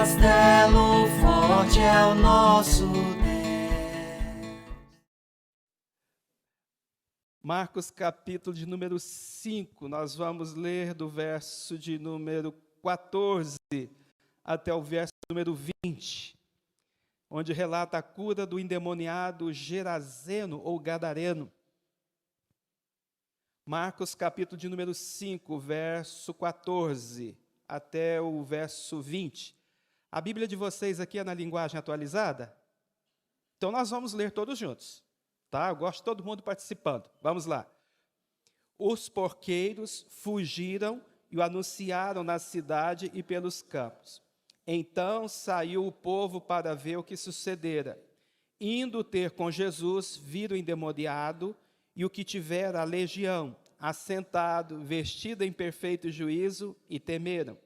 castelo forte é o nosso Deus. Marcos capítulo de número 5, nós vamos ler do verso de número 14 até o verso número 20, onde relata a cura do endemoniado Gerazeno ou Gadareno. Marcos capítulo de número 5, verso 14 até o verso 20. A Bíblia de vocês aqui é na linguagem atualizada? Então nós vamos ler todos juntos, tá? Eu gosto de todo mundo participando. Vamos lá. Os porqueiros fugiram e o anunciaram na cidade e pelos campos. Então saiu o povo para ver o que sucedera. Indo ter com Jesus, viram o endemoniado e o que tivera a legião, assentado, vestido em perfeito juízo, e temeram.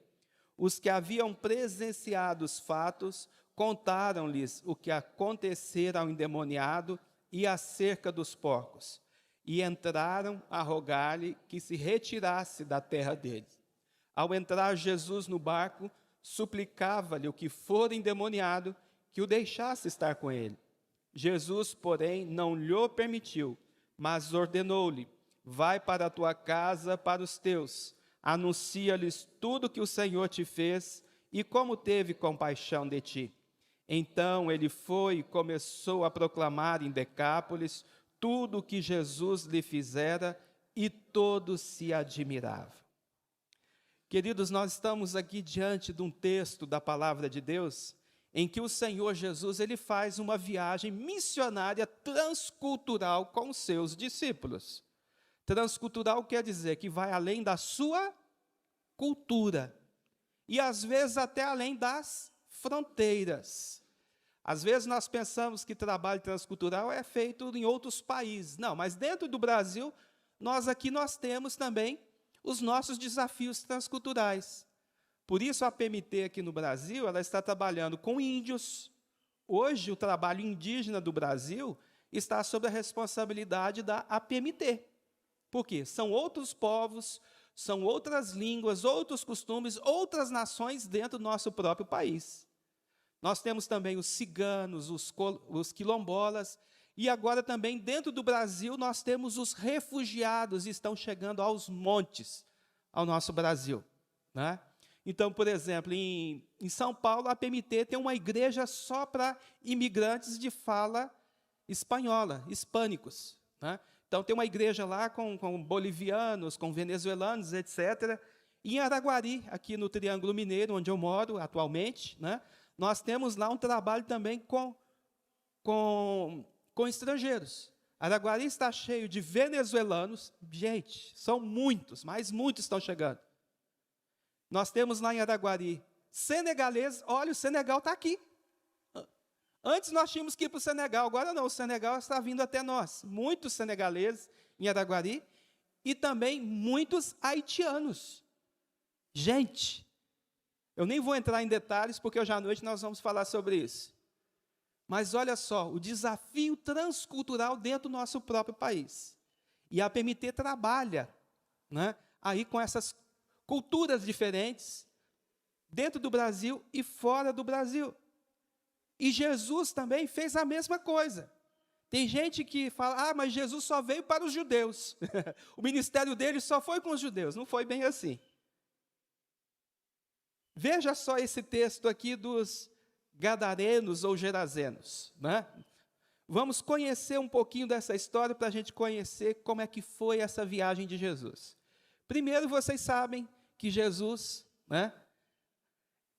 Os que haviam presenciado os fatos, contaram-lhes o que acontecera ao endemoniado e acerca dos porcos, e entraram a rogar-lhe que se retirasse da terra deles. Ao entrar Jesus no barco, suplicava-lhe o que fora endemoniado que o deixasse estar com ele. Jesus, porém, não lhe permitiu, mas ordenou-lhe: vai para a tua casa, para os teus, anuncia-lhes tudo que o Senhor te fez e como teve compaixão de ti. Então ele foi e começou a proclamar em Decápolis tudo o que Jesus lhe fizera, e todos se admiravam. Queridos, nós estamos aqui diante de um texto da palavra de Deus, em que o Senhor Jesus ele faz uma viagem missionária transcultural com os seus discípulos. Transcultural quer dizer que vai além da sua cultura, e às vezes até além das fronteiras. Às vezes nós pensamos que trabalho transcultural é feito em outros países. Não, mas dentro do Brasil, nós temos também os nossos desafios transculturais. Por isso a APMT aqui no Brasil, ela está trabalhando com índios. Hoje o trabalho indígena do Brasil está sob a responsabilidade da APMT. Por quê? São outros povos, são outras línguas, outros costumes, outras nações dentro do nosso próprio país. Nós temos também os ciganos, os quilombolas, e agora também dentro do Brasil nós temos os refugiados, estão chegando aos montes, ao nosso Brasil, né? Então, por exemplo, em São Paulo, a APMT tem uma igreja só para imigrantes de fala espanhola, hispânicos, né? Então, tem uma igreja lá com bolivianos, com venezuelanos, etc. E em Araguari, aqui no Triângulo Mineiro, onde eu moro atualmente, né, nós temos lá um trabalho também com estrangeiros. Araguari está cheio de venezuelanos. Gente, são muitos, mas muitos estão chegando. Nós temos lá em Araguari senegaleses. Olha, o Senegal está aqui. Antes nós tínhamos que ir para o Senegal, agora não, o Senegal está vindo até nós. Muitos senegaleses em Araguari e também muitos haitianos. Gente, eu nem vou entrar em detalhes, porque hoje à noite nós vamos falar sobre isso. Mas olha só, o desafio transcultural dentro do nosso próprio país. E a APMT trabalha, né, aí com essas culturas diferentes, dentro do Brasil e fora do Brasil. E Jesus também fez a mesma coisa. Tem gente que fala, mas Jesus só veio para os judeus. O ministério dele só foi com os judeus. Não foi bem assim. Veja só esse texto aqui dos Gadarenos ou Gerazenos, né? Vamos conhecer um pouquinho dessa história para a gente conhecer como é que foi essa viagem de Jesus. Primeiro, vocês sabem que Jesus, né,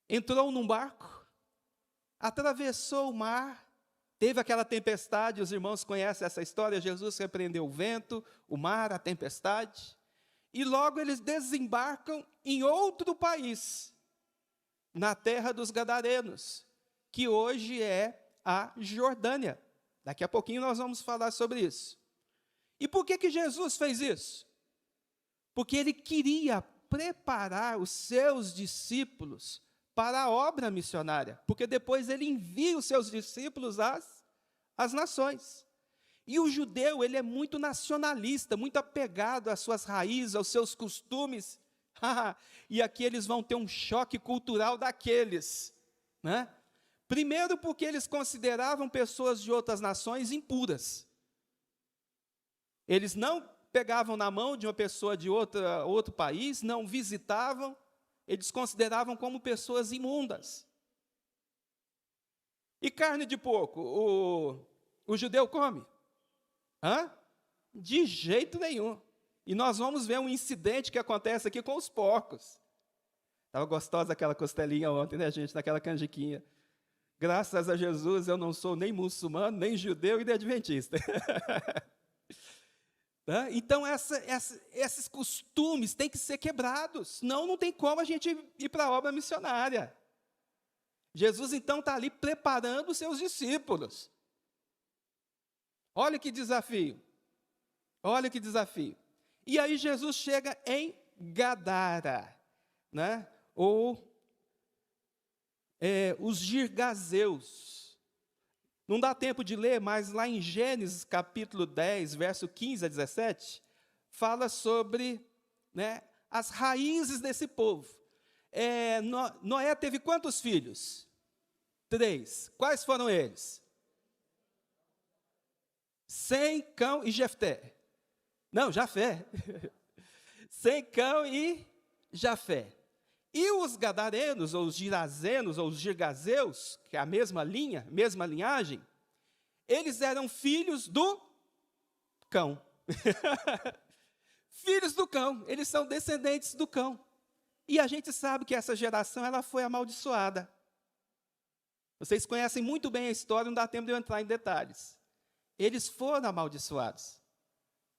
entrou num barco, atravessou o mar, teve aquela tempestade, os irmãos conhecem essa história, Jesus repreendeu o vento, o mar, a tempestade, e logo eles desembarcam em outro país, na terra dos Gadarenos, que hoje é a Jordânia. Daqui a pouquinho nós vamos falar sobre isso. E por que Jesus fez isso? Porque ele queria preparar os seus discípulos para a obra missionária, porque depois ele envia os seus discípulos às nações. E o judeu, ele é muito nacionalista, muito apegado às suas raízes, aos seus costumes. E aqui eles vão ter um choque cultural daqueles né? Primeiro porque eles consideravam pessoas de outras nações impuras. Eles não pegavam na mão de uma pessoa de outro país, não visitavam, eles consideravam como pessoas imundas. E carne de porco, o judeu come? Hã? De jeito nenhum. E nós vamos ver um incidente que acontece aqui com os porcos. Estava gostosa aquela costelinha ontem, né, gente, naquela canjiquinha. Graças a Jesus, eu não sou nem muçulmano, nem judeu e nem adventista. Então, esses costumes têm que ser quebrados, senão não tem como a gente ir para a obra missionária. Jesus, então, está ali preparando os seus discípulos. Olha que desafio. Olha que desafio. E aí Jesus chega em Gadara, né? Ou os girgazeus. Não dá tempo de ler, mas lá em Gênesis, capítulo 10, verso 15 a 17, fala sobre, né, as raízes desse povo. Noé teve quantos filhos? 3. Quais foram eles? Sem, Cão e Jefté. Não, Jafé. Sem, Cão e Jafé. E os gadarenos, ou os girazenos, ou os girgazeus, que é a mesma linha, mesma linhagem, eles eram filhos do cão. Filhos do cão, eles são descendentes do cão. E a gente sabe que essa geração ela foi amaldiçoada. Vocês conhecem muito bem a história, não dá tempo de eu entrar em detalhes. Eles foram amaldiçoados.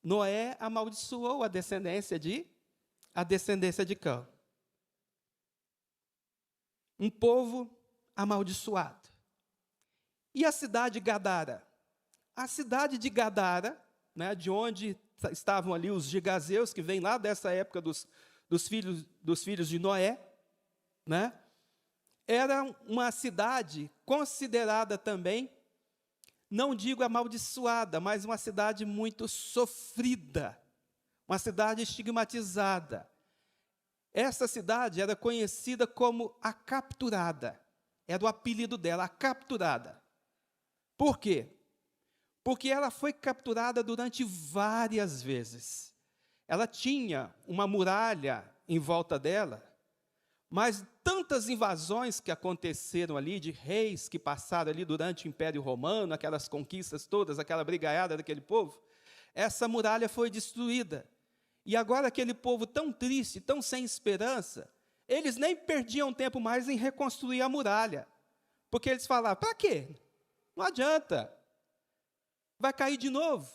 Noé amaldiçoou a descendência de Cão. Um povo amaldiçoado. E a cidade de Gadara? A cidade de Gadara, né, de onde estavam ali os gigazeus, que vêm lá dessa época dos filhos de Noé, né, era uma cidade considerada também, não digo amaldiçoada, mas uma cidade muito sofrida, uma cidade estigmatizada. Essa cidade era conhecida como a Capturada, era o apelido dela, a Capturada. Por quê? Porque ela foi capturada durante várias vezes. Ela tinha uma muralha em volta dela, mas tantas invasões que aconteceram ali, de reis que passaram ali durante o Império Romano, aquelas conquistas todas, aquela brigaiada daquele povo, essa muralha foi destruída. E agora aquele povo tão triste, tão sem esperança, eles nem perdiam tempo mais em reconstruir a muralha. Porque eles falavam, para quê? Não adianta. Vai cair de novo.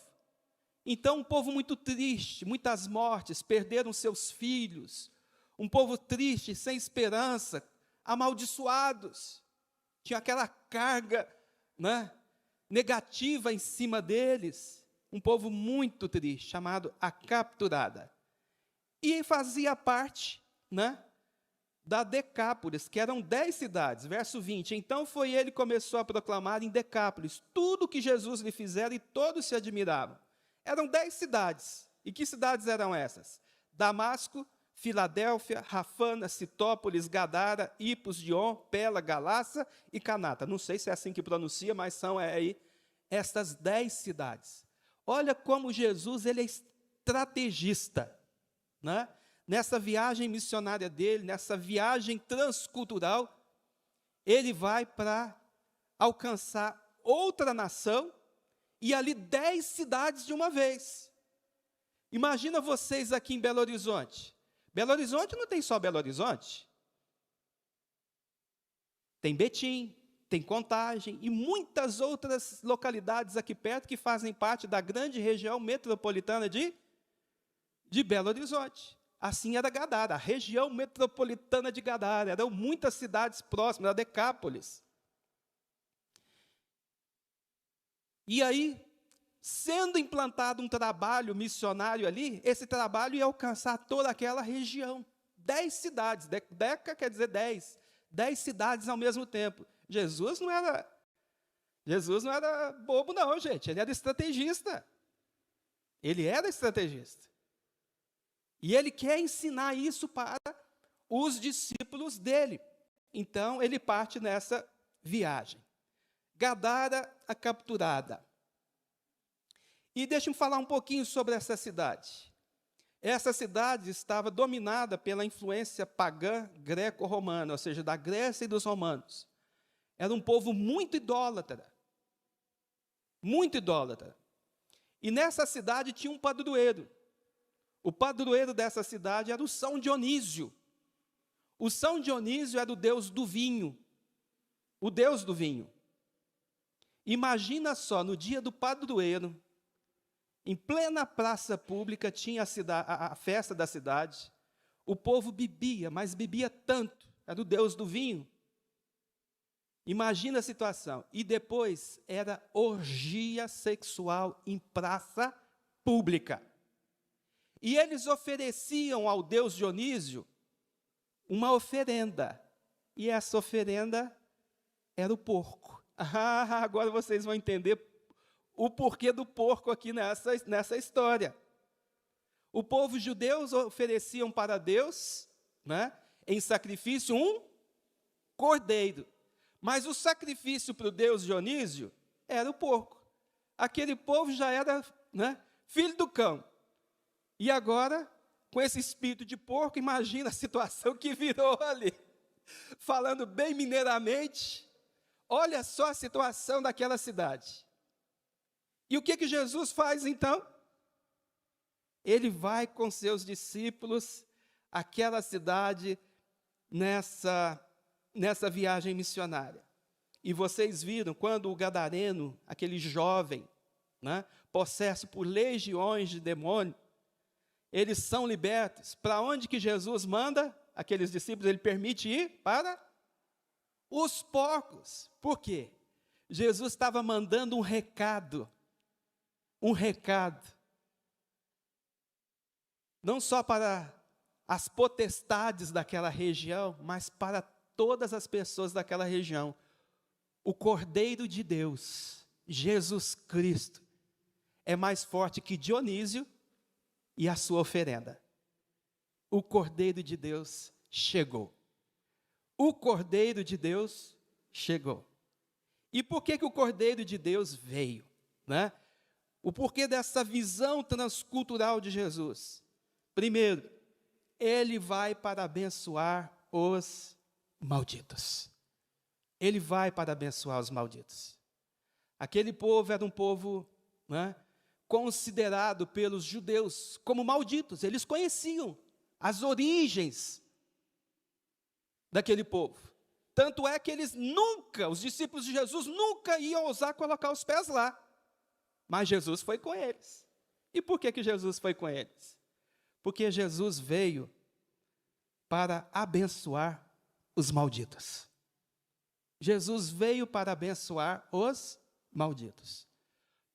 Então, um povo muito triste, muitas mortes, perderam seus filhos. Um povo triste, sem esperança, amaldiçoados. Tinha aquela carga, né, negativa em cima deles. Um povo muito triste, chamado a Capturada. E fazia parte, né, da Decápolis, que eram 10 cidades. Verso 20. Então foi ele que começou a proclamar em Decápolis tudo o que Jesus lhe fizera e todos se admiravam. Eram 10 cidades. E que cidades eram essas? Damasco, Filadélfia, Rafana, Citópolis, Gadara, Ipos, Dion, Pela, Galácia e Canata. Não sei se é assim que pronuncia, mas são aí estas 10 cidades. Olha como Jesus ele é estrategista, né? Nessa viagem missionária dele, nessa viagem transcultural, ele vai para alcançar outra nação e ali 10 cidades de uma vez. Imagina vocês aqui em Belo Horizonte. Belo Horizonte não tem só Belo Horizonte. Tem Betim, tem Contagem e muitas outras localidades aqui perto que fazem parte da grande região metropolitana de Belo Horizonte. Assim era Gadara, a região metropolitana de Gadara. Eram muitas cidades próximas, a Decápolis. E aí, sendo implantado um trabalho missionário ali, esse trabalho ia alcançar toda aquela região. 10 cidades, Deca quer dizer 10. 10 cidades ao mesmo tempo. Jesus não era bobo, não, gente. Ele era estrategista. Ele era estrategista. E ele quer ensinar isso para os discípulos dele. então, ele parte nessa viagem. Gadara, a capturada. E deixe-me falar um pouquinho sobre essa cidade. Essa cidade estava dominada pela influência pagã greco-romana, ou seja, da Grécia e dos romanos. Era um povo muito idólatra. Muito idólatra. E nessa cidade tinha um padroeiro. O padroeiro dessa cidade era o São Dionísio. O São Dionísio era o deus do vinho. O deus do vinho. Imagina só, no dia do padroeiro, em plena praça pública, tinha a festa da cidade. O povo bebia, mas bebia tanto. Era o deus do vinho. Imagina a situação. E depois era orgia sexual em praça pública. E eles ofereciam ao deus Dionísio uma oferenda. E essa oferenda era o porco. Agora vocês vão entender o porquê do porco aqui nessa história. O povo judeu ofereciam para Deus, né, em sacrifício, um cordeiro. Mas o sacrifício para o deus Dionísio era o porco. Aquele povo já era, né, filho do cão. E agora, com esse espírito de porco, imagina a situação que virou ali. Falando bem mineiramente, olha só a situação daquela cidade. E o que Jesus faz então? Ele vai com seus discípulos àquela cidade nessa viagem missionária. E vocês viram quando o gadareno, aquele jovem, né, possesso por legiões de demônio, eles são libertos. Para onde que Jesus manda aqueles discípulos? Ele permite ir para os porcos. Por quê? Jesus estava mandando um recado. Um recado. Não só para as potestades daquela região, mas para todas as pessoas daquela região. O Cordeiro de Deus, Jesus Cristo, é mais forte que Dionísio e a sua oferenda. O Cordeiro de Deus chegou. O Cordeiro de Deus chegou. E por que o Cordeiro de Deus veio? Né? O porquê dessa visão transcultural de Jesus? Primeiro, ele vai para abençoar os malditos. Ele vai para abençoar os malditos. Aquele povo era um povo, né, considerado pelos judeus como malditos. Eles conheciam as origens daquele povo. Tanto é que eles nunca, os discípulos de Jesus, nunca iam ousar colocar os pés lá. Mas Jesus foi com eles. E por que Jesus foi com eles? Porque Jesus veio para abençoar os malditos. Jesus veio para abençoar os malditos.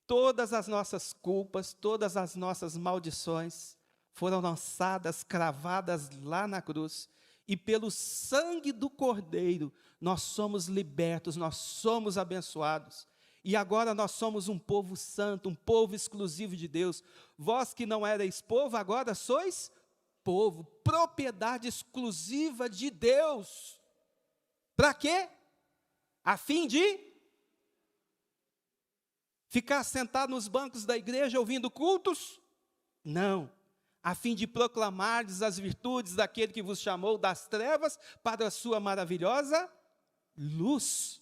Todas as nossas culpas, todas as nossas maldições foram lançadas, cravadas lá na cruz. E pelo sangue do Cordeiro, nós somos libertos, nós somos abençoados. E agora nós somos um povo santo, um povo exclusivo de Deus. Vós que não erais povo, agora sois povo, propriedade exclusiva de Deus. Para quê? A fim de ficar sentado nos bancos da igreja ouvindo cultos? Não. A fim de proclamardes as virtudes daquele que vos chamou das trevas para a sua maravilhosa luz.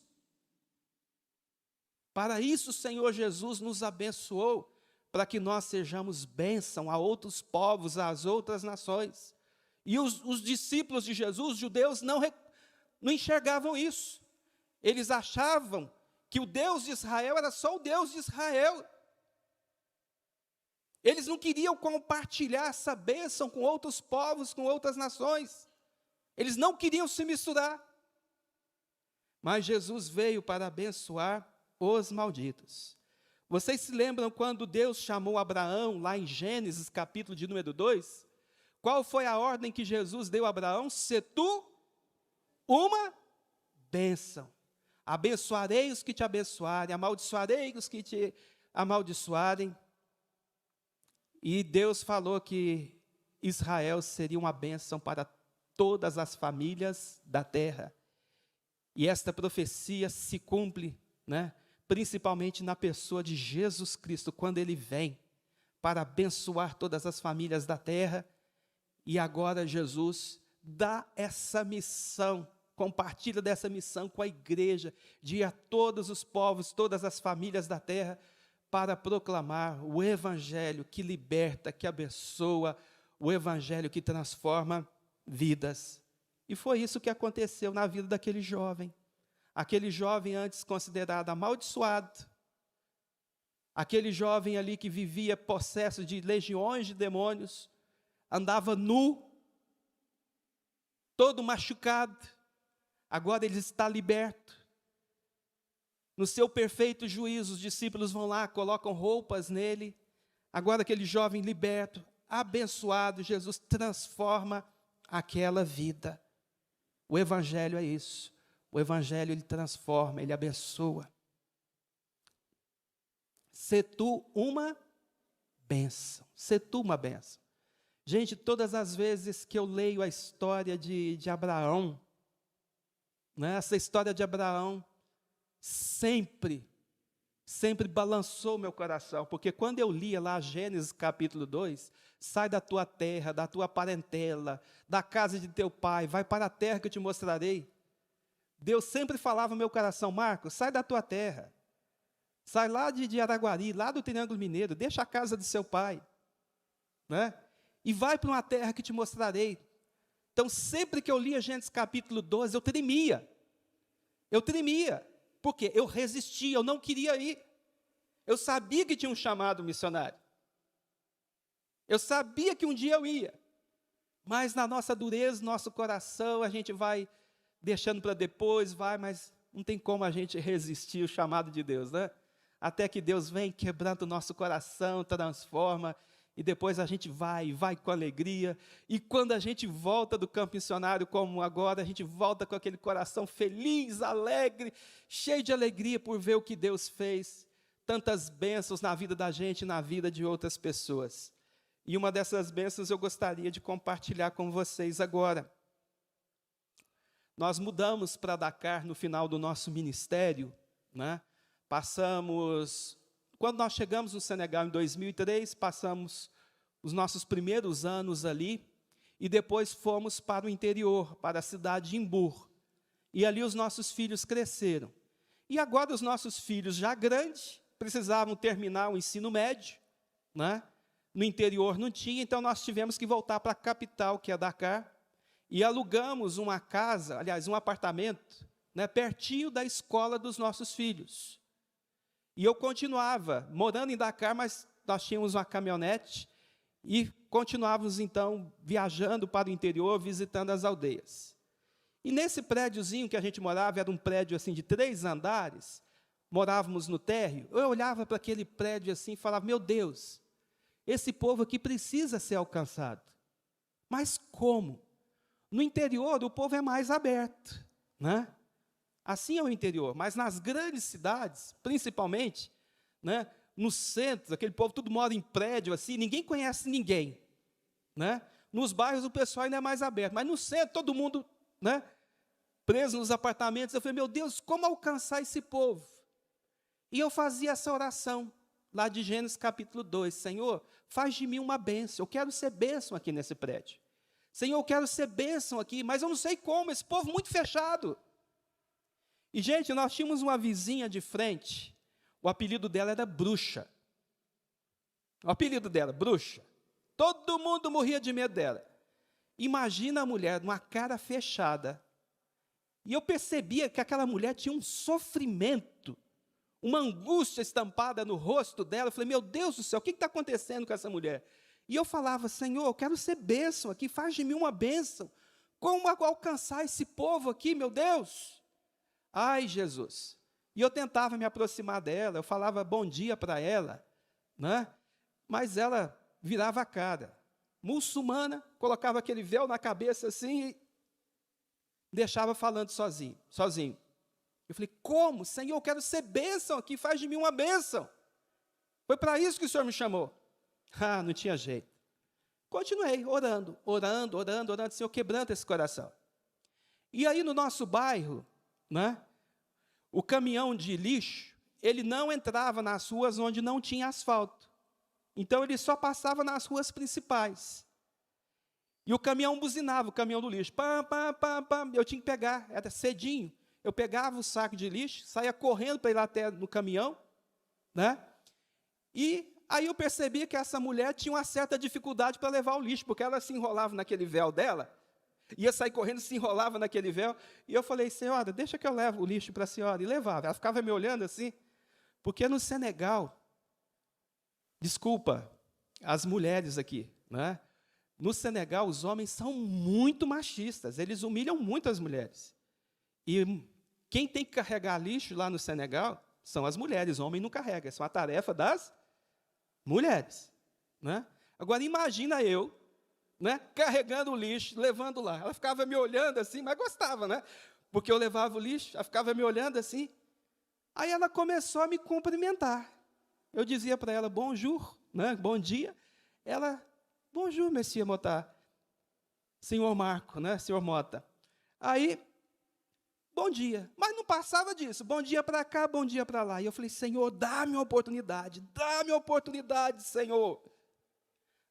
Para isso o Senhor Jesus nos abençoou, para que nós sejamos bênção a outros povos, às outras nações. E os discípulos de Jesus, os judeus, não enxergavam isso. Eles achavam que o Deus de Israel era só o Deus de Israel. Eles não queriam compartilhar essa bênção com outros povos, com outras nações. Eles não queriam se misturar. Mas Jesus veio para abençoar os malditos. Vocês se lembram quando Deus chamou Abraão, lá em Gênesis, capítulo de número 2? Qual foi a ordem que Jesus deu a Abraão? Se tu uma bênção. Abençoarei os que te abençoarem, amaldiçoarei os que te amaldiçoarem. E Deus falou que Israel seria uma bênção para todas as famílias da terra. E esta profecia se cumpre, né, principalmente na pessoa de Jesus Cristo, quando Ele vem para abençoar todas as famílias da terra. E agora Jesus dá essa missão, compartilha dessa missão com a igreja, de ir a todos os povos, todas as famílias da terra, para proclamar o evangelho que liberta, que abençoa, o evangelho que transforma vidas. E foi isso que aconteceu na vida daquele jovem. Aquele jovem antes considerado amaldiçoado, aquele jovem ali que vivia possesso de legiões de demônios, andava nu, todo machucado, agora ele está liberto. No seu perfeito juízo, os discípulos vão lá, colocam roupas nele. Agora aquele jovem liberto, abençoado, Jesus transforma aquela vida. O evangelho é isso. O evangelho, ele transforma, ele abençoa. Sê tu uma bênção. Sê tu uma bênção. Gente, todas as vezes que eu leio a história de Abraão, né, essa história de Abraão sempre balançou meu coração, porque quando eu lia lá Gênesis capítulo 2, sai da tua terra, da tua parentela, da casa de teu pai, vai para a terra que eu te mostrarei. Deus sempre falava no meu coração: Marcos, sai da tua terra, sai lá de Araguari, lá do Triângulo Mineiro, deixa a casa de seu pai, né? E vai para uma terra que te mostrarei. Então, sempre que eu lia Gênesis capítulo 12, eu tremia, porque eu resistia, eu não queria ir. Eu sabia que tinha um chamado missionário, eu sabia que um dia eu ia, mas na nossa dureza, nosso coração, a gente vai deixando para depois, mas não tem como a gente resistir ao chamado de Deus, né? Até que Deus vem quebrando o nosso coração, transforma, e depois a gente vai com alegria. E quando a gente volta do campo missionário, como agora, a gente volta com aquele coração feliz, alegre, cheio de alegria por ver o que Deus fez, tantas bênçãos na vida da gente e na vida de outras pessoas. E uma dessas bênçãos eu gostaria de compartilhar com vocês agora. Nós mudamos para Dakar no final do nosso ministério, né? Quando nós chegamos no Senegal em 2003, passamos os nossos primeiros anos ali, e depois fomos para o interior, para a cidade de Imbur. E ali os nossos filhos cresceram. E agora os nossos filhos, já grandes, precisavam terminar o ensino médio, né? No interior não tinha, então nós tivemos que voltar para a capital, que é Dakar, e alugamos uma casa, aliás, um apartamento, né, pertinho da escola dos nossos filhos. E eu continuava morando em Dakar, mas nós tínhamos uma caminhonete e continuávamos, então, viajando para o interior, visitando as aldeias. E nesse prédiozinho que a gente morava, era um prédio assim de 3 andares, morávamos no térreo, eu olhava para aquele prédio assim e falava: meu Deus, esse povo aqui precisa ser alcançado. Mas como? No interior, o povo é mais aberto, né? Assim é o interior, mas nas grandes cidades, principalmente, né, nos centros, aquele povo tudo mora em prédio assim, ninguém conhece ninguém, né? Nos bairros o pessoal ainda é mais aberto, mas no centro todo mundo, né, preso nos apartamentos. Eu falei: meu Deus, como alcançar esse povo? E eu fazia essa oração lá de Gênesis capítulo 2, Senhor, faz de mim uma bênção, eu quero ser bênção aqui nesse prédio. Senhor, eu quero ser bênção aqui, mas eu não sei como, esse povo muito fechado. E, gente, nós tínhamos uma vizinha de frente, o apelido dela era Bruxa. O apelido dela, Bruxa. Todo mundo morria de medo dela. Imagina a mulher, uma cara fechada. E eu percebia que aquela mulher tinha um sofrimento, uma angústia estampada no rosto dela. Eu falei: meu Deus do céu, o que está acontecendo com essa mulher? E eu falava: Senhor, eu quero ser bênção aqui, faz de mim uma bênção. Como alcançar esse povo aqui, meu Deus? Ai, Jesus. E eu tentava me aproximar dela, eu falava bom dia para ela, né? Mas ela virava a cara. Muçulmana, colocava aquele véu na cabeça assim e deixava falando sozinho. Eu falei: como? Senhor, eu quero ser bênção aqui, faz de mim uma bênção. Foi para isso que o Senhor me chamou. Ah, não tinha jeito. Continuei orando, Senhor, quebranta esse coração. E aí no nosso bairro, né? O caminhão de lixo, ele não entrava nas ruas onde não tinha asfalto. Então, ele só passava nas ruas principais. E o caminhão buzinava, o caminhão do lixo. Pam, pam, pam, pam. Eu tinha que pegar, era cedinho. Eu pegava o saco de lixo, saía correndo para ir lá até no caminhão, né? E aí eu percebi que essa mulher tinha uma certa dificuldade para levar o lixo, porque ela se enrolava naquele véu dela, ia sair correndo, se enrolava naquele véu. E eu falei, senhora, deixa que eu levo o lixo para a senhora. E levava. Ela ficava me olhando assim, porque no Senegal, desculpa, as mulheres aqui, né? No Senegal, os homens são muito machistas, eles humilham muito as mulheres. E quem tem que carregar lixo lá no Senegal são as mulheres, o homem não carrega, isso é uma tarefa das mulheres, né? Agora, imagina eu, né, carregando o lixo, levando lá. Ela ficava me olhando assim, mas gostava, né? Porque eu levava o lixo, ela ficava me olhando assim. Aí ela começou a me cumprimentar. Eu dizia para ela, bonjour, né, bom dia. Ela, bonjour, monsieur Mota, senhor Marco, né, senhor Mota. Aí, bom dia. Mas não passava disso, bom dia para cá, bom dia para lá. E eu falei, Senhor, dá-me uma oportunidade, Senhor.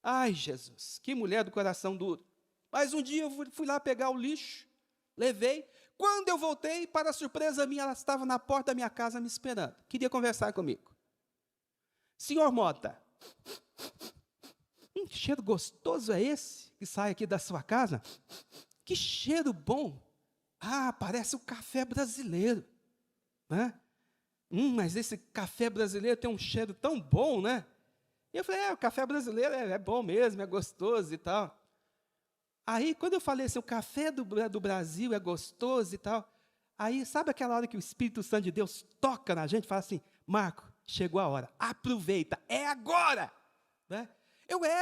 Ai, Jesus, que mulher do coração duro. Mas um dia eu fui lá pegar o lixo, levei. Quando eu voltei, para surpresa minha, ela estava na porta da minha casa me esperando. Queria conversar comigo. Senhor Mota, que cheiro gostoso é esse que sai aqui da sua casa? Que cheiro bom. Ah, parece o café brasileiro, né? Mas esse café brasileiro tem um cheiro tão bom, né? E eu falei, o café brasileiro é bom mesmo, é gostoso e tal. Aí, quando eu falei assim, o café do Brasil é gostoso e tal, aí, sabe aquela hora que o Espírito Santo de Deus toca na gente e fala assim, Marco, chegou a hora, aproveita, é agora! Né?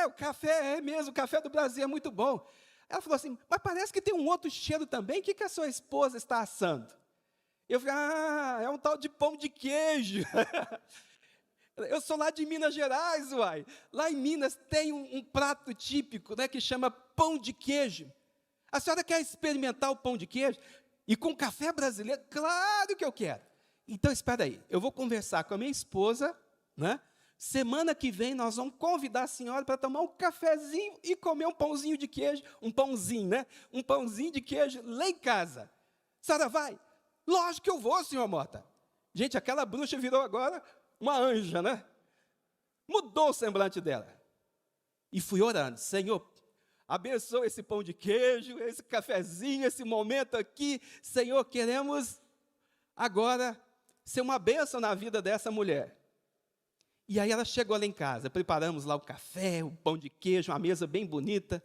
O café é mesmo, o café do Brasil é muito bom. Ela falou assim, mas parece que tem um outro cheiro também, o que a sua esposa está assando? Eu falei, é um tal de pão de queijo. Eu sou lá de Minas Gerais, uai. Lá em Minas tem um prato típico, né, que chama pão de queijo. A senhora quer experimentar o pão de queijo? E com café brasileiro? Claro que eu quero. Então, espera aí, eu vou conversar com a minha esposa, né? Semana que vem nós vamos convidar a senhora para tomar um cafezinho e comer um pãozinho de queijo, um pãozinho, né? Um pãozinho de queijo lá em casa. A senhora vai? Lógico que eu vou, senhor Mota. Gente, aquela bruxa virou agora uma anja, né? Mudou o semblante dela. E fui orando, Senhor, abençoa esse pão de queijo, esse cafezinho, esse momento aqui. Senhor, queremos agora ser uma bênção na vida dessa mulher. E aí ela chegou lá em casa, preparamos lá o café, o pão de queijo, uma mesa bem bonita.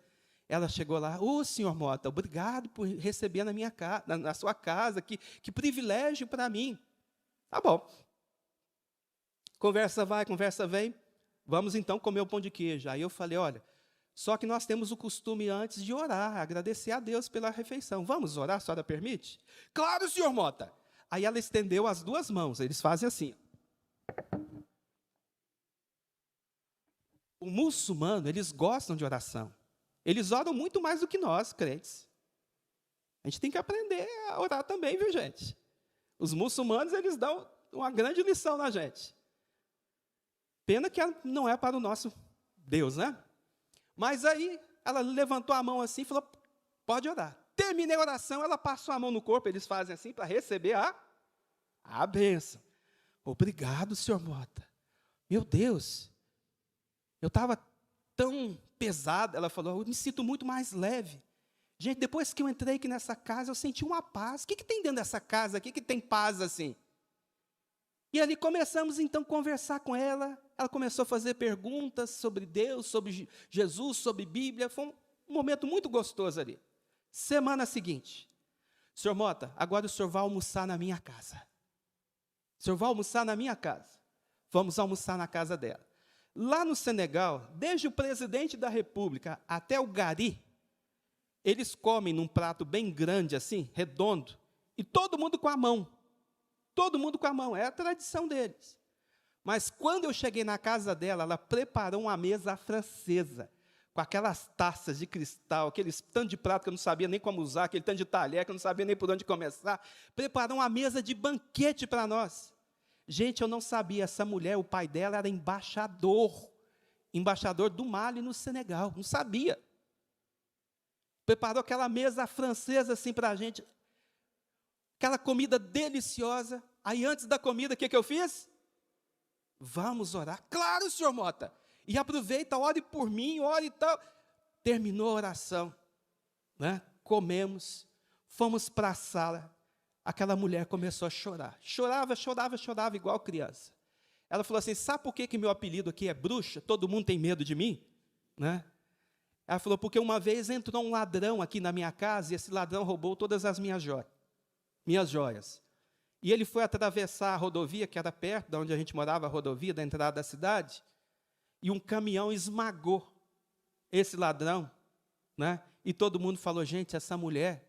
Ela chegou lá, senhor Mota, obrigado por receber na sua casa, que privilégio para mim. Tá bom. Conversa vai, conversa vem, vamos então comer o pão de queijo. Aí eu falei, olha, só que nós temos o costume antes de orar, agradecer a Deus pela refeição. Vamos orar, a senhora permite? Claro, senhor Mota. Aí ela estendeu as duas mãos, eles fazem assim. O muçulmano, eles gostam de oração. Eles oram muito mais do que nós, crentes. A gente tem que aprender a orar também, viu, gente? Os muçulmanos, eles dão uma grande lição na gente. Pena que não é para o nosso Deus, né? Mas aí, ela levantou a mão assim e falou, pode orar. Terminei a oração, ela passou a mão no corpo, eles fazem assim para receber a bênção. Obrigado, senhor Mota. Meu Deus, eu estava tão pesada, ela falou, eu me sinto muito mais leve. Gente, depois que eu entrei aqui nessa casa, eu senti uma paz. O que tem dentro dessa casa aqui que tem paz assim? E ali começamos, então, a conversar com ela. Ela começou a fazer perguntas sobre Deus, sobre Jesus, sobre Bíblia. Foi um momento muito gostoso ali. Semana seguinte, senhor Mota, agora o senhor vai almoçar na minha casa. O senhor vai almoçar na minha casa. Vamos almoçar na casa dela. Lá no Senegal, desde o presidente da República até o gari, eles comem num prato bem grande assim, redondo, e todo mundo com a mão. Todo mundo com a mão, é a tradição deles. Mas quando eu cheguei na casa dela, ela preparou uma mesa francesa, com aquelas taças de cristal, aqueles tanto de prato que eu não sabia nem como usar, aquele tanto de talher que eu não sabia nem por onde começar, preparou uma mesa de banquete para nós. Gente, eu não sabia, essa mulher, o pai dela era embaixador do Mali no Senegal, não sabia. Preparou aquela mesa francesa assim para a gente, aquela comida deliciosa. Aí antes da comida, o que eu fiz? Vamos orar. Claro, senhor Mota. E aproveita, ore por mim, ore e tal. Terminou a oração, né? Comemos, fomos para a sala. Aquela mulher começou a chorar. Chorava igual criança. Ela falou assim, sabe por que meu apelido aqui é bruxa? Todo mundo tem medo de mim? Né? Ela falou, porque uma vez entrou um ladrão aqui na minha casa e esse ladrão roubou todas as minhas joias. E ele foi atravessar a rodovia, que era perto de onde a gente morava, a rodovia da entrada da cidade, e um caminhão esmagou esse ladrão, né? E todo mundo falou, gente, essa mulher,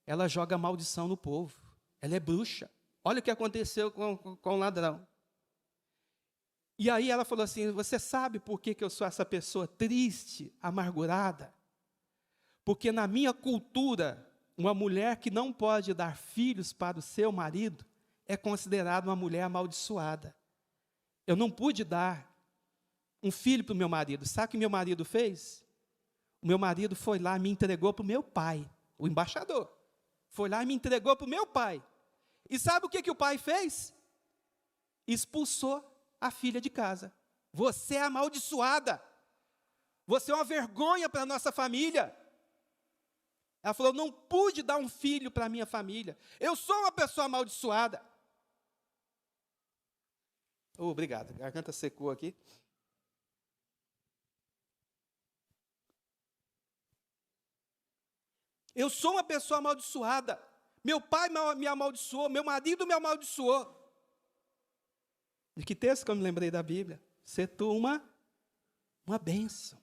ela joga maldição no povo, ela é bruxa. Olha o que aconteceu com o ladrão. E aí ela falou assim, você sabe por que eu sou essa pessoa triste, amargurada? Porque na minha cultura, uma mulher que não pode dar filhos para o seu marido é considerada uma mulher amaldiçoada. Eu não pude dar um filho para o meu marido. Sabe o que meu marido fez? O meu marido foi lá e me entregou para o meu pai, o embaixador. Foi lá e me entregou para o meu pai. E sabe o que o pai fez? Expulsou a filha de casa. Você é amaldiçoada. Você é uma vergonha para a nossa família. Ela falou, não pude dar um filho para a minha família. Eu sou uma pessoa amaldiçoada. Obrigado, a garganta secou aqui. Eu sou uma pessoa amaldiçoada. Meu pai me amaldiçoou, meu marido me amaldiçoou. De que texto que eu me lembrei da Bíblia? Ser tu uma bênção.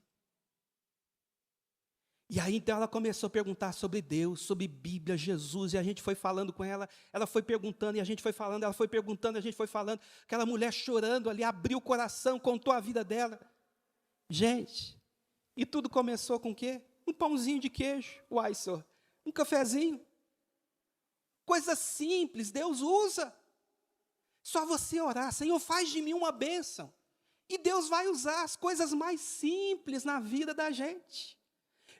E aí, então, ela começou a perguntar sobre Deus, sobre Bíblia, Jesus, e a gente foi falando com ela, ela foi perguntando, e a gente foi falando, ela foi perguntando, e a gente foi falando, aquela mulher chorando ali, abriu o coração, contou a vida dela. Gente, e tudo começou com o quê? Um pãozinho de queijo, uai, senhor, um cafezinho. Coisa simples, Deus usa. Só você orar, Senhor, faz de mim uma bênção. E Deus vai usar as coisas mais simples na vida da gente.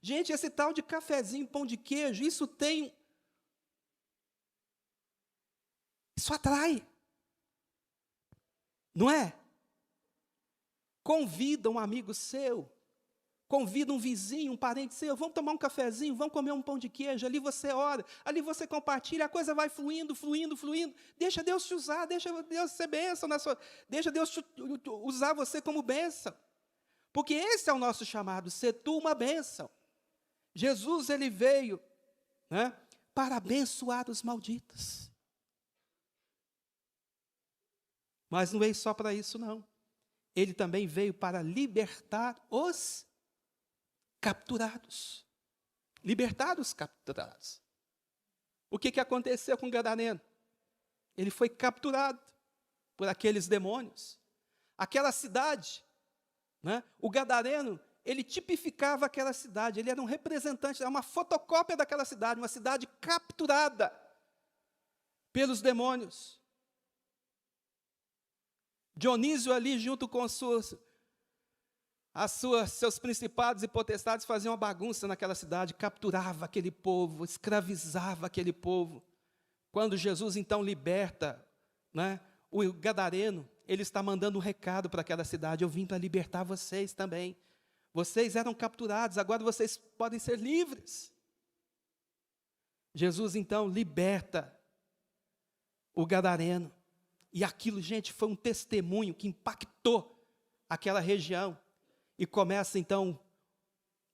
Gente, esse tal de cafezinho, pão de queijo, isso atrai. Não é? Convida um amigo seu, convida um vizinho, um parente seu, vamos tomar um cafezinho, vamos comer um pão de queijo, ali você ora, ali você compartilha, a coisa vai fluindo. Deixa Deus te usar, deixa Deus ser bênção deixa Deus usar você como bênção. Porque esse é o nosso chamado, ser tu uma bênção. Jesus, ele veio, né, para abençoar os malditos. Mas não veio só para isso, não. Ele também veio para libertar os capturados. Libertar os capturados. O que aconteceu com o gadareno? Ele foi capturado por aqueles demônios. Aquela cidade, né, o gadareno, ele tipificava aquela cidade, ele era um representante, era uma fotocópia daquela cidade, uma cidade capturada pelos demônios. Dionísio ali, junto com seus principados e potestades, faziam uma bagunça naquela cidade, capturava aquele povo, escravizava aquele povo. Quando Jesus, então, liberta, né, o gadareno, ele está mandando um recado para aquela cidade, eu vim para libertar vocês também. Vocês eram capturados, agora vocês podem ser livres. Jesus, então, liberta o gadareno. E aquilo, gente, foi um testemunho que impactou aquela região. E começa, então,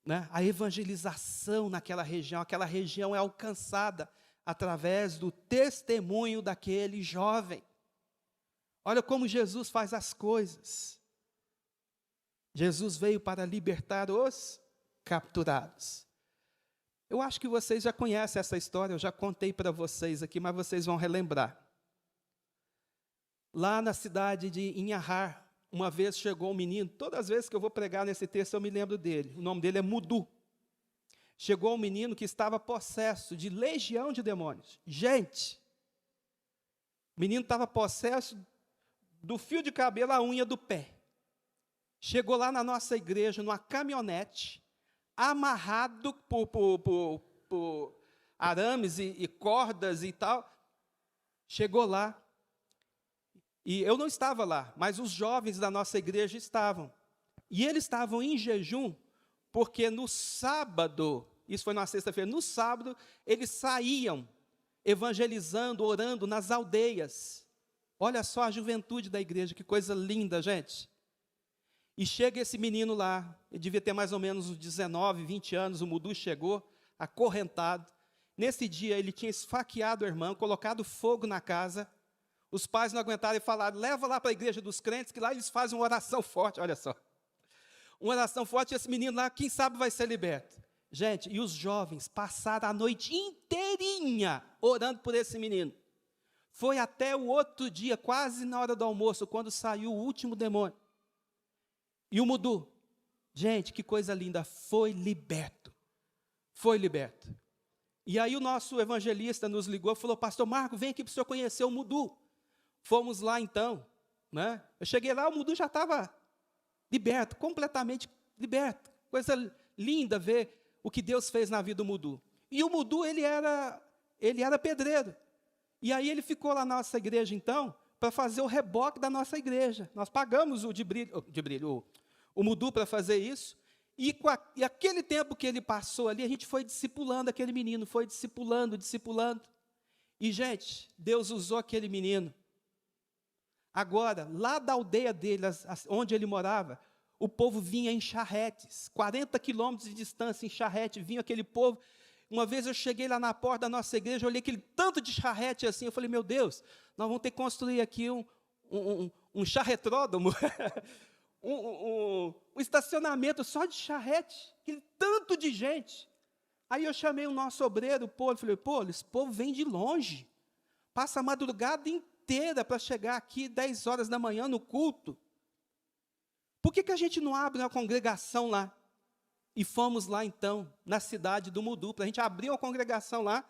né, a evangelização naquela região. Aquela região é alcançada através do testemunho daquele jovem. Olha como Jesus faz as coisas. Jesus veio para libertar os capturados. Eu acho que vocês já conhecem essa história, eu já contei para vocês aqui, mas vocês vão relembrar. Lá na cidade de Inhahar, uma vez chegou um menino, todas as vezes que eu vou pregar nesse texto eu me lembro dele, o nome dele é Mudu. Chegou um menino que estava possesso de legião de demônios. Gente, o menino estava possesso do fio de cabelo à unha do pé. Chegou lá na nossa igreja, numa caminhonete, amarrado por arames e cordas e tal. Chegou lá, e eu não estava lá, mas os jovens da nossa igreja estavam. E eles estavam em jejum, porque no sábado, isso foi na sexta-feira, no sábado, eles saíam evangelizando, orando nas aldeias. Olha só a juventude da igreja, que coisa linda, gente. E chega esse menino lá, ele devia ter mais ou menos uns 19, 20 anos, o Mudu chegou, acorrentado. Nesse dia, ele tinha esfaqueado a irmã, colocado fogo na casa. Os pais não aguentaram e falaram, leva lá para a igreja dos crentes, que lá eles fazem uma oração forte, olha só. Uma oração forte, e esse menino lá, quem sabe vai ser liberto. Gente, e os jovens passaram a noite inteirinha orando por esse menino. Foi até o outro dia, quase na hora do almoço, quando saiu o último demônio. E o Mudu, gente, que coisa linda, foi liberto. Foi liberto. E aí o nosso evangelista nos ligou e falou, pastor Marco, vem aqui para o senhor conhecer o Mudu. Fomos lá então, né? Eu cheguei lá, o Mudu já estava liberto, completamente liberto. Coisa linda ver o que Deus fez na vida do Mudu. E o Mudu, ele era pedreiro. E aí ele ficou lá na nossa igreja então, para fazer o reboque da nossa igreja. Nós pagamos o Mudu para fazer isso, e aquele tempo que ele passou ali, a gente foi discipulando aquele menino, foi discipulando. E, gente, Deus usou aquele menino. Agora, lá da aldeia dele, onde ele morava, o povo vinha em charretes, 40 quilômetros de distância em charrete, vinha aquele povo. Uma vez eu cheguei lá na porta da nossa igreja, olhei aquele tanto de charrete assim, eu falei, meu Deus, nós vamos ter que construir aqui um charretródromo, um estacionamento só de charrete, aquele tanto de gente. Aí eu chamei o nosso obreiro, o Polo, falei, Polo, esse povo vem de longe, passa a madrugada inteira para chegar aqui 10 horas da manhã no culto. Por que a gente não abre uma congregação lá? E fomos lá, então, na cidade do Mudu, para a gente abrir uma congregação lá,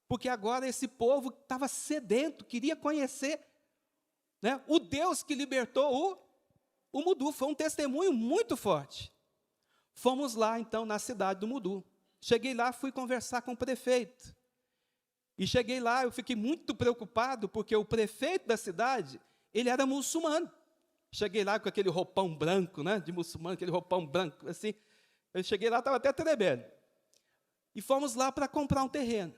porque agora esse povo estava sedento, queria conhecer, né, o Deus que libertou o Mudu. Foi um testemunho muito forte. Fomos lá, então, na cidade do Mudu. Cheguei lá, fui conversar com o prefeito. E cheguei lá, eu fiquei muito preocupado, porque o prefeito da cidade, ele era muçulmano. Cheguei lá com aquele roupão branco, né, de muçulmano, aquele roupão branco, assim. Eu cheguei lá, estava até tremendo. E fomos lá para comprar um terreno.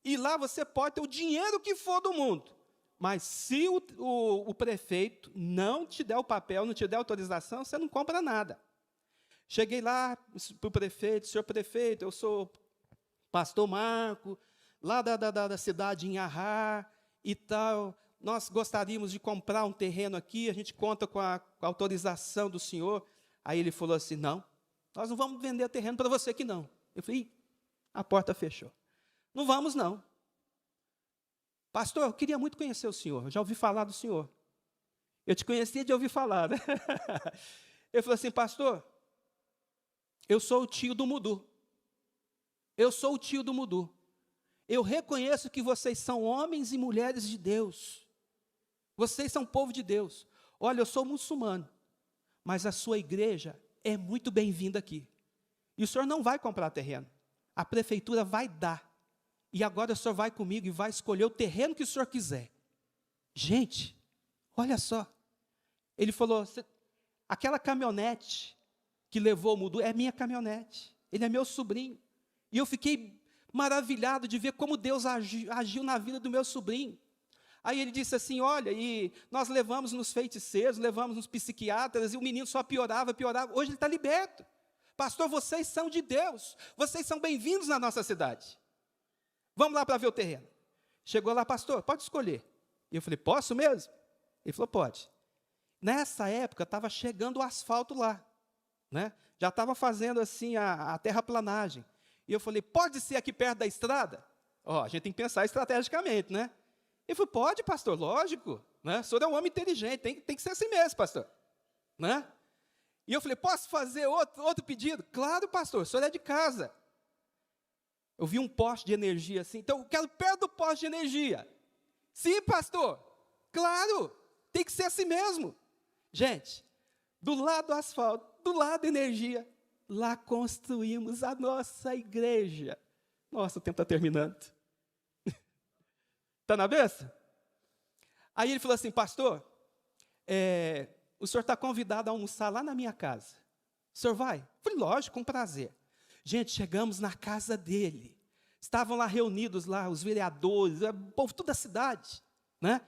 E lá você pode ter o dinheiro que for do mundo. Mas se o prefeito não te der o papel, não te der autorização, você não compra nada. Cheguei lá para o prefeito, senhor prefeito, eu sou pastor Marco, lá da cidade em Arrá e tal. Nós gostaríamos de comprar um terreno aqui, a gente conta com a autorização do senhor. Aí ele falou assim, não, nós não vamos vender terreno para você aqui não. Eu falei, a porta fechou. Não vamos não. Pastor, eu queria muito conhecer o senhor, eu já ouvi falar do senhor. Eu te conhecia de ouvir falar, né? Ele falou assim, pastor, eu sou o tio do Mudu. Eu sou o tio do Mudu. Eu reconheço que vocês são homens e mulheres de Deus. Vocês são povo de Deus. Olha, eu sou muçulmano, mas a sua igreja é muito bem-vinda aqui. E o senhor não vai comprar terreno. A prefeitura vai dar. E agora o senhor vai comigo e vai escolher o terreno que o senhor quiser. Gente, olha só. Ele falou, aquela caminhonete que levou o Mudu é minha caminhonete. Ele é meu sobrinho. E eu fiquei maravilhado de ver como Deus agiu na vida do meu sobrinho. Aí ele disse assim, olha, e nós levamos nos feiticeiros, levamos nos psiquiatras, e o menino só piorava. Hoje ele está liberto. Pastor, vocês são de Deus. Vocês são bem-vindos na nossa cidade. Vamos lá para ver o terreno. Chegou lá, pastor, pode escolher. E eu falei, posso mesmo? Ele falou, pode. Nessa época, estava chegando o asfalto lá, né? Já estava fazendo assim a terraplanagem. E eu falei, pode ser aqui perto da estrada? A gente tem que pensar estrategicamente, né? Ele falou, pode, pastor, lógico. Né? O senhor é um homem inteligente, tem que ser assim mesmo, pastor. né? E eu falei, posso fazer outro pedido? Claro, pastor, o senhor é de casa. Eu vi um poste de energia assim, então eu quero perto do poste de energia. Sim, pastor, claro, tem que ser assim mesmo. Gente, do lado do asfalto, do lado da energia, lá construímos a nossa igreja. Nossa, o tempo está terminando. Está na cabeça? Aí ele falou assim, pastor, o senhor está convidado a almoçar lá na minha casa. O senhor vai? Eu falei, lógico, com prazer. Gente, chegamos na casa dele. Estavam lá reunidos, lá, os vereadores, o povo, toda a cidade, né?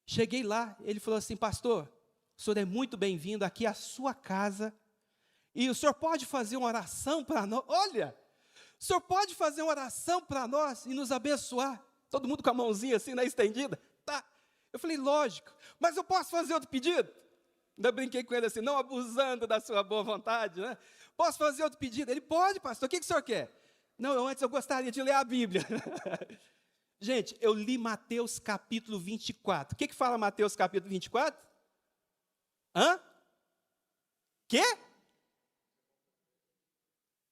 Cheguei lá, ele falou assim, pastor, o senhor é muito bem-vindo aqui à sua casa, e o senhor pode fazer uma oração para nós? Olha, o senhor pode fazer uma oração para nós e nos abençoar? Todo mundo com a mãozinha assim, estendida? Tá. Eu falei, lógico, mas eu posso fazer outro pedido? Ainda brinquei com ele assim, não abusando da sua boa vontade, né? Posso fazer outro pedido? Ele, pode, pastor, o que o senhor quer? Não, antes eu gostaria de ler a Bíblia. Gente, eu li Mateus capítulo 24. O que fala Mateus capítulo 24? Hã? Quê?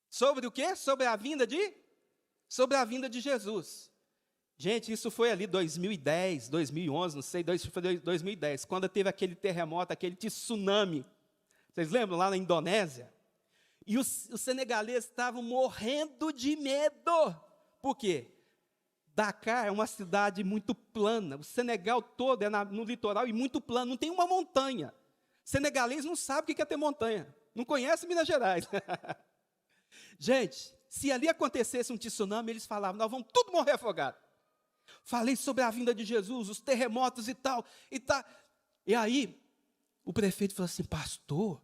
Sobre o quê? Sobre a vinda de Jesus. Gente, isso foi ali 2010, 2011, não sei, foi 2010, quando teve aquele terremoto, aquele tsunami. Vocês lembram? Lá na Indonésia. E os senegaleses estavam morrendo de medo. Por quê? Dakar é uma cidade muito plana. O Senegal todo é no litoral e muito plano. Não tem uma montanha. Senegalês não sabe o que é ter montanha. Não conhece Minas Gerais. Gente, se ali acontecesse um tsunami, eles falavam, nós vamos tudo morrer afogado. Falei sobre a vinda de Jesus, os terremotos e tal. E aí, o prefeito falou assim, pastor,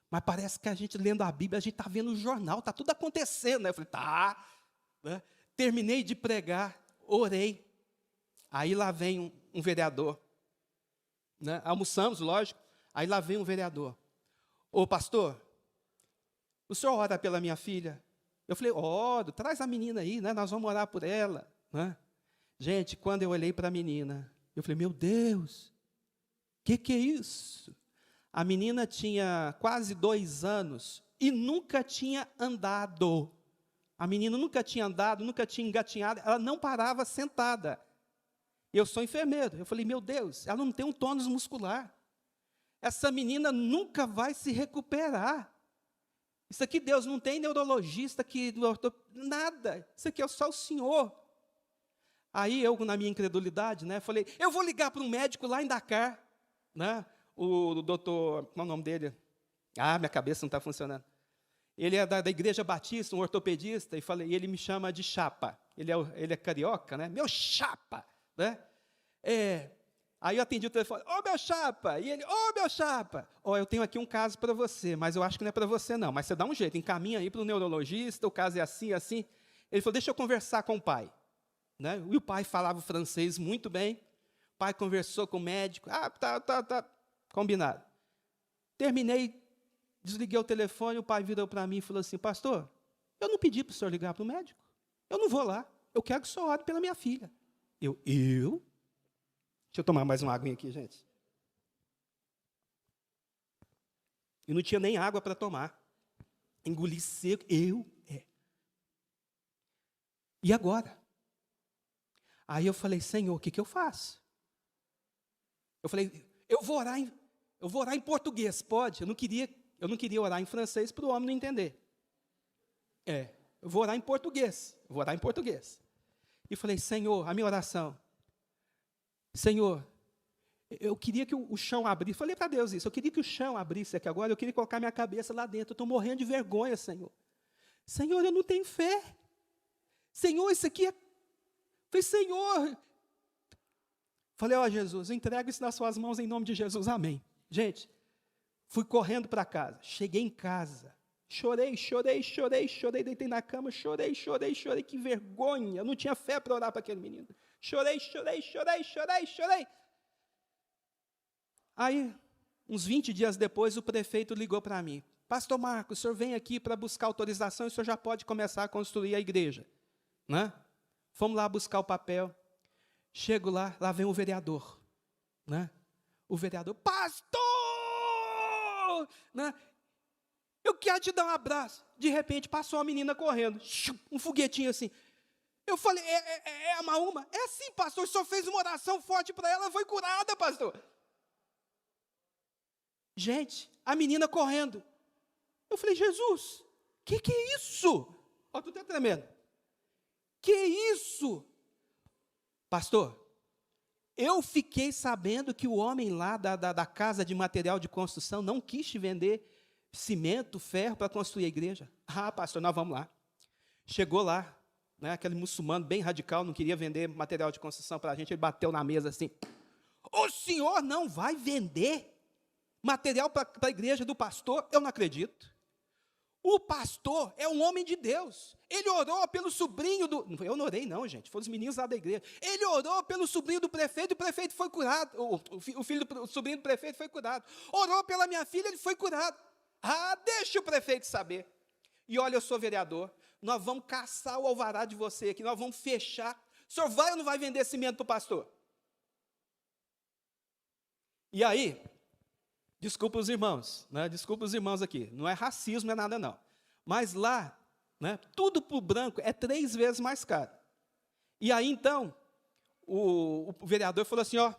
mas parece que a gente lendo a Bíblia, a gente está vendo o jornal, está tudo acontecendo. Né? Eu falei, tá. Né? Terminei de pregar, orei. Aí lá vem um vereador. Né? Almoçamos, lógico. Aí lá vem um vereador. Ô pastor, o senhor ora pela minha filha? Eu falei, oro, traz a menina aí, né? Nós vamos orar por ela. Né? Gente, quando eu olhei para a menina, eu falei, meu Deus, o que é isso? A menina tinha quase 2 anos e nunca tinha andado. A menina nunca tinha andado, nunca tinha engatinhado, ela não parava sentada. Eu sou enfermeiro. Eu falei, meu Deus, ela não tem um tônus muscular. Essa menina nunca vai se recuperar. Isso aqui, Deus, não tem neurologista, nada. Isso aqui é só o Senhor. Aí eu, na minha incredulidade, né, falei, eu vou ligar para um médico lá em Dakar, né? O doutor, qual é o nome dele? Minha cabeça não está funcionando. Ele é da Igreja Batista, um ortopedista, e ele me chama de Chapa. Ele é carioca, né? Meu Chapa! Né? Aí eu atendi o telefone, meu Chapa! E ele, meu Chapa! Eu tenho aqui um caso para você, mas eu acho que não é para você não, mas você dá um jeito, encaminha aí para o neurologista, o caso é assim, assim. Ele falou, deixa eu conversar com o pai. Né? E o pai falava francês muito bem, o pai conversou com o médico, tá. Combinado. Terminei, desliguei o telefone, o pai virou para mim e falou assim, pastor, eu não pedi para o senhor ligar para o médico. Eu não vou lá. Eu quero que o senhor ore pela minha filha. Eu? Deixa eu tomar mais uma aguinha aqui, gente. E não tinha nem água para tomar. Engoli seco. E agora? Aí eu falei, Senhor, o que eu faço? Eu falei, eu vou orar em português, pode? Eu não queria orar em francês para o homem não entender. Eu vou orar em português. E falei, Senhor, a minha oração. Senhor, eu queria que o chão abrisse. Falei para Deus isso, eu queria que o chão abrisse aqui agora, eu queria colocar minha cabeça lá dentro. Eu estou morrendo de vergonha, Senhor. Senhor, eu não tenho fé. Senhor, isso aqui é... Falei, Senhor... Falei, Jesus, eu entrego isso nas suas mãos em nome de Jesus, amém. Gente, fui correndo para casa, cheguei em casa, chorei, deitei na cama, chorei, que vergonha, eu não tinha fé para orar para aquele menino. Chorei. Aí, uns 20 dias depois, o prefeito ligou para mim, pastor Marcos, o senhor vem aqui para buscar autorização e o senhor já pode começar a construir a igreja. Né? Fomos lá buscar o papel. Chego lá vem o vereador, né? O vereador, pastor, pastor, né? Eu quero te dar um abraço. De repente, passou uma menina correndo, um foguetinho assim. Eu falei, é a Maúma? É assim, pastor, o senhor fez uma oração forte para ela, foi curada, pastor. Gente, a menina correndo. Eu falei, Jesus, que é isso? Ó, tu tá tremendo. Que isso? Pastor, eu fiquei sabendo que o homem lá da casa de material de construção não quis te vender cimento, ferro para construir a igreja. Ah, pastor, nós vamos lá. Chegou lá, né, aquele muçulmano bem radical, não queria vender material de construção para a gente, ele bateu na mesa assim, o senhor não vai vender material para a igreja do pastor? Eu não acredito. O pastor é um homem de Deus. Ele orou pelo sobrinho do... Eu não orei não, gente, foram os meninos lá da igreja. Ele orou pelo sobrinho do prefeito, e o prefeito foi curado. O sobrinho do prefeito foi curado. Orou pela minha filha, ele foi curado. Ah, deixa o prefeito saber. E olha, eu sou vereador, nós vamos caçar o alvará de você aqui, nós vamos fechar. O senhor vai ou não vai vender cimento para o pastor? E aí, desculpa os irmãos, né? Desculpa os irmãos aqui, não é racismo, não é nada não. Mas lá, né, tudo para o branco é 3 vezes mais caro. E aí, então, o vereador falou assim, ó,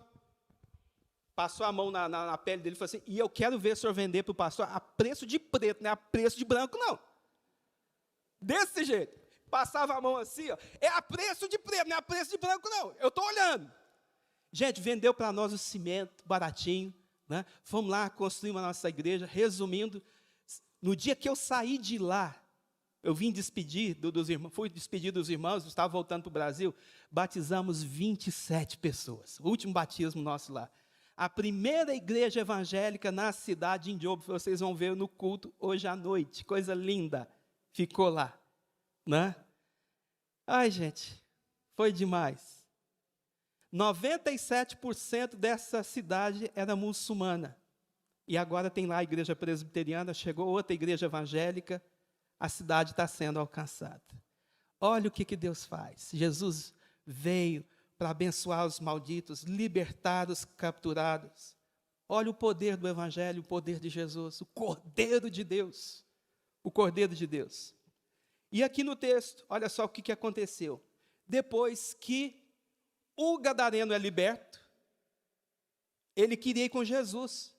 passou a mão na pele dele e falou assim, e eu quero ver o senhor vender para o pastor a preço de preto, não é a preço de branco, não. Desse jeito. Passava a mão assim, ó, é a preço de preto, não é a preço de branco, não. Eu estou olhando. Gente, vendeu para nós o cimento baratinho, né? Fomos lá, construímos a nossa igreja. Resumindo, no dia que eu saí de lá, eu vim despedir dos irmãos, fui despedir dos irmãos, estava voltando para o Brasil, batizamos 27 pessoas. O último batismo nosso lá. A primeira igreja evangélica na cidade de Indiobo, vocês vão ver no culto hoje à noite, coisa linda, ficou lá, né? Ai, gente, foi demais. 97% dessa cidade era muçulmana, e agora tem lá a igreja presbiteriana, chegou outra igreja evangélica, a cidade está sendo alcançada. Olha o que Deus faz. Jesus veio para abençoar os malditos, libertar os capturados. Olha o poder do Evangelho, o poder de Jesus, o Cordeiro de Deus. O Cordeiro de Deus. E aqui no texto, olha só o que aconteceu. Depois que o gadareno é liberto, ele queria ir com Jesus,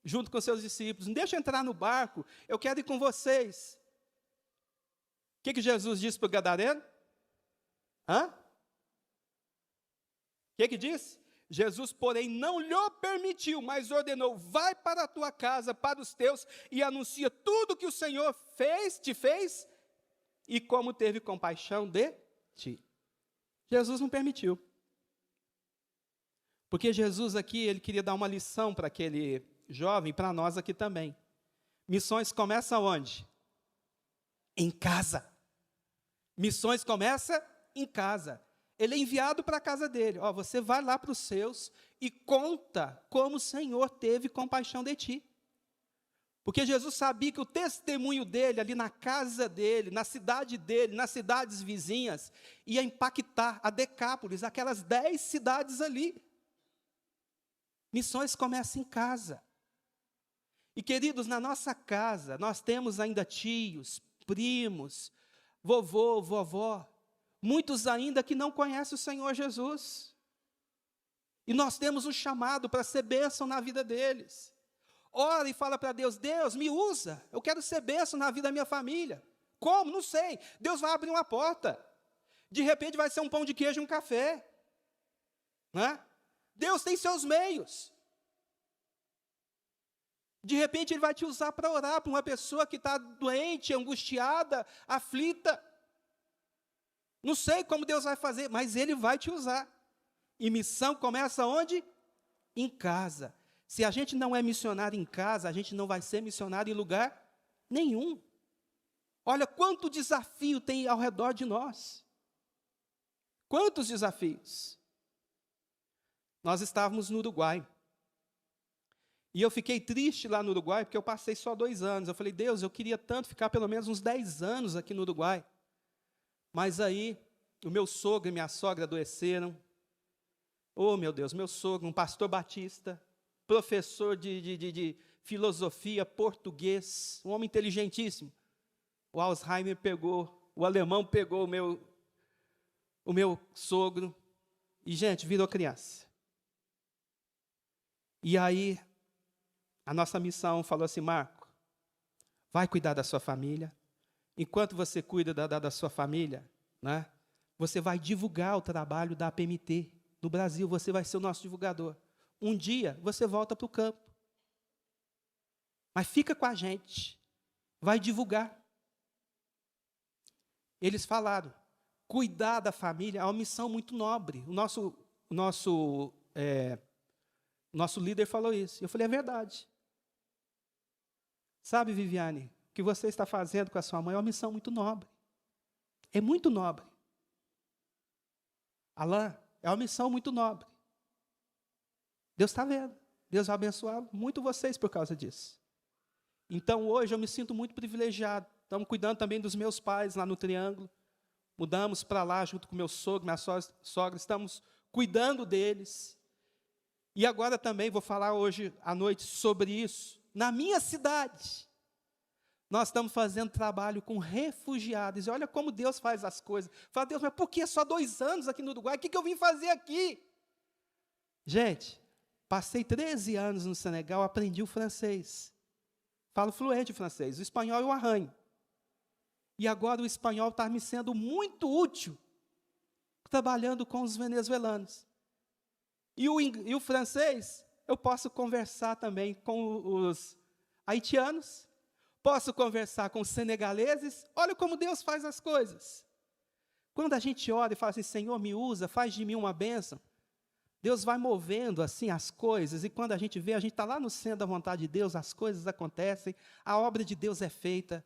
junto com seus discípulos. Não deixa eu entrar no barco, eu quero ir com vocês. O que Jesus disse para o gadareno? Hã? O que disse? Jesus, porém, não lhe permitiu, mas ordenou, vai para a tua casa, para os teus, e anuncia tudo que o Senhor te fez, e como teve compaixão de ti. Jesus não permitiu. Porque Jesus aqui, ele queria dar uma lição para aquele jovem, para nós aqui também. Missões começam onde? Em casa. Missões começam em casa. Ele é enviado para a casa dele. Ó, você vai lá para os seus e conta como o Senhor teve compaixão de ti. Porque Jesus sabia que o testemunho dele, ali na casa dele, na cidade dele, nas cidades vizinhas, ia impactar a Decápolis, aquelas 10 cidades ali. Missões começam em casa. E, queridos, na nossa casa, nós temos ainda tios, primos, vovô, vovó, muitos ainda que não conhecem o Senhor Jesus. E nós temos um chamado para ser bênção na vida deles. Ora e fala para Deus, Deus, me usa, eu quero ser bênção na vida da minha família. Como? Não sei. Deus vai abrir uma porta. De repente vai ser um pão de queijo e um café. Né? Deus tem seus meios. De repente Ele vai te usar para orar para uma pessoa que está doente, angustiada, aflita. Não sei como Deus vai fazer, mas Ele vai te usar. E missão começa onde? Em casa. Se a gente não é missionário em casa, a gente não vai ser missionário em lugar nenhum. Olha quanto desafio tem ao redor de nós. Quantos desafios. Nós estávamos no Uruguai. E eu fiquei triste lá no Uruguai, porque eu passei só 2 anos. Eu falei, Deus, eu queria tanto ficar pelo menos uns 10 anos aqui no Uruguai. Mas aí, o meu sogro e minha sogra adoeceram. Oh, meu Deus, meu sogro, um pastor batista, professor de filosofia, português, um homem inteligentíssimo. O Alzheimer pegou, o alemão pegou o meu sogro e, gente, virou criança. E aí, a nossa missão falou assim: Marco, vai cuidar da sua família. Enquanto você cuida da sua família, né, você vai divulgar o trabalho da APMT no Brasil, você vai ser o nosso divulgador. Um dia, você volta para o campo. Mas fica com a gente, vai divulgar. Eles falaram, cuidar da família é uma missão muito nobre. O nosso líder falou isso. Eu falei, é verdade. Sabe, Viviane, o que você está fazendo com a sua mãe é uma missão muito nobre. É muito nobre. Alain, é uma missão muito nobre. Deus está vendo. Deus vai abençoar muito vocês por causa disso. Então, hoje, eu me sinto muito privilegiado. Estamos cuidando também dos meus pais lá no Triângulo. Mudamos para lá junto com meu sogro, minha sogra. Estamos cuidando deles. E agora também vou falar hoje à noite sobre isso. Na minha cidade, nós estamos fazendo trabalho com refugiados. E olha como Deus faz as coisas. Fala, Deus, mas por que só 2 anos aqui no Uruguai? O que eu vim fazer aqui? Gente, passei 13 anos no Senegal, aprendi o francês. Falo fluente o francês. O espanhol eu arranho. E agora o espanhol está me sendo muito útil trabalhando com os venezuelanos. E o francês, eu posso conversar também com os haitianos, posso conversar com os senegaleses. Olha como Deus faz as coisas. Quando a gente ora e fala assim, Senhor, me usa, faz de mim uma bênção, Deus vai movendo assim as coisas, e quando a gente vê, a gente está lá no centro da vontade de Deus, as coisas acontecem, a obra de Deus é feita.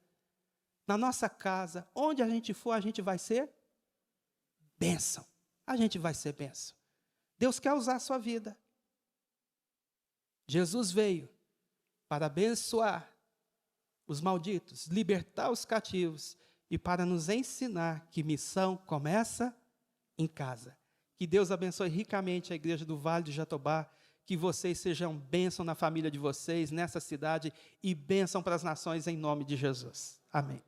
Na nossa casa, onde a gente for, a gente vai ser bênção. A gente vai ser bênção. Deus quer usar a sua vida. Jesus veio para abençoar os malditos, libertar os cativos e para nos ensinar que missão começa em casa. Que Deus abençoe ricamente a igreja do Vale do Jatobá, que vocês sejam bênção na família de vocês, nessa cidade, e bênção para as nações em nome de Jesus. Amém.